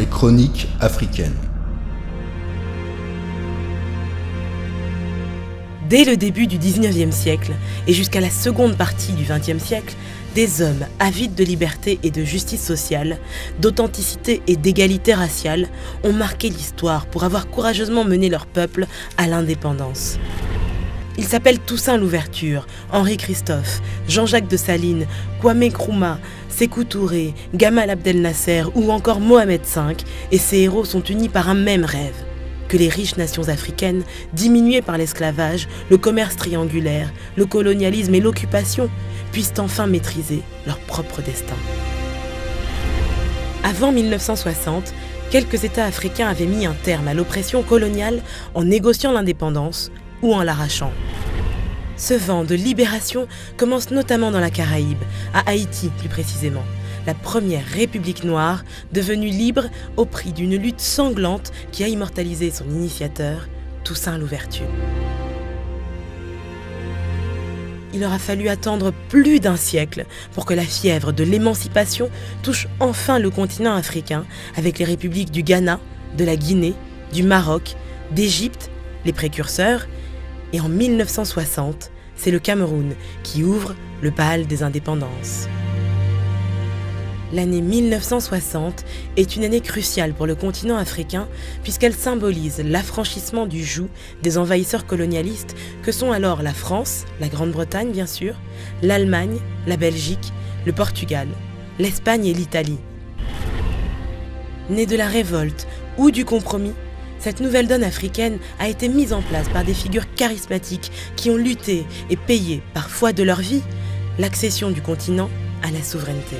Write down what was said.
Chroniques africaines. Dès le début du 19e siècle et jusqu'à la seconde partie du 20e siècle, des hommes avides de liberté et de justice sociale, d'authenticité et d'égalité raciale ont marqué l'histoire pour avoir courageusement mené leur peuple à l'indépendance. Ils s'appellent Toussaint Louverture, Henri Christophe, Jean-Jacques Dessalines, Kwame Nkrumah, Sékou Touré, Gamal Abdel Nasser ou encore Mohamed V, et ces héros sont unis par un même rêve: que les riches nations africaines, diminuées par l'esclavage, le commerce triangulaire, le colonialisme et l'occupation, puissent enfin maîtriser leur propre destin. Avant 1960, quelques États africains avaient mis un terme à l'oppression coloniale en négociant l'indépendance ou en l'arrachant. Ce vent de libération commence notamment dans la Caraïbe, à Haïti plus précisément, la première république noire devenue libre au prix d'une lutte sanglante qui a immortalisé son initiateur, Toussaint Louverture. Il aura fallu attendre plus d'un siècle pour que la fièvre de l'émancipation touche enfin le continent africain avec les républiques du Ghana, de la Guinée, du Maroc, d'Égypte, les précurseurs, et en 1960, c'est le Cameroun qui ouvre le bal des indépendances. L'année 1960 est une année cruciale pour le continent africain puisqu'elle symbolise l'affranchissement du joug des envahisseurs colonialistes que sont alors la France, la Grande-Bretagne bien sûr, l'Allemagne, la Belgique, le Portugal, l'Espagne et l'Italie. Née de la révolte ou du compromis, cette nouvelle donne africaine a été mise en place par des figures charismatiques qui ont lutté et payé, parfois de leur vie, l'accession du continent à la souveraineté.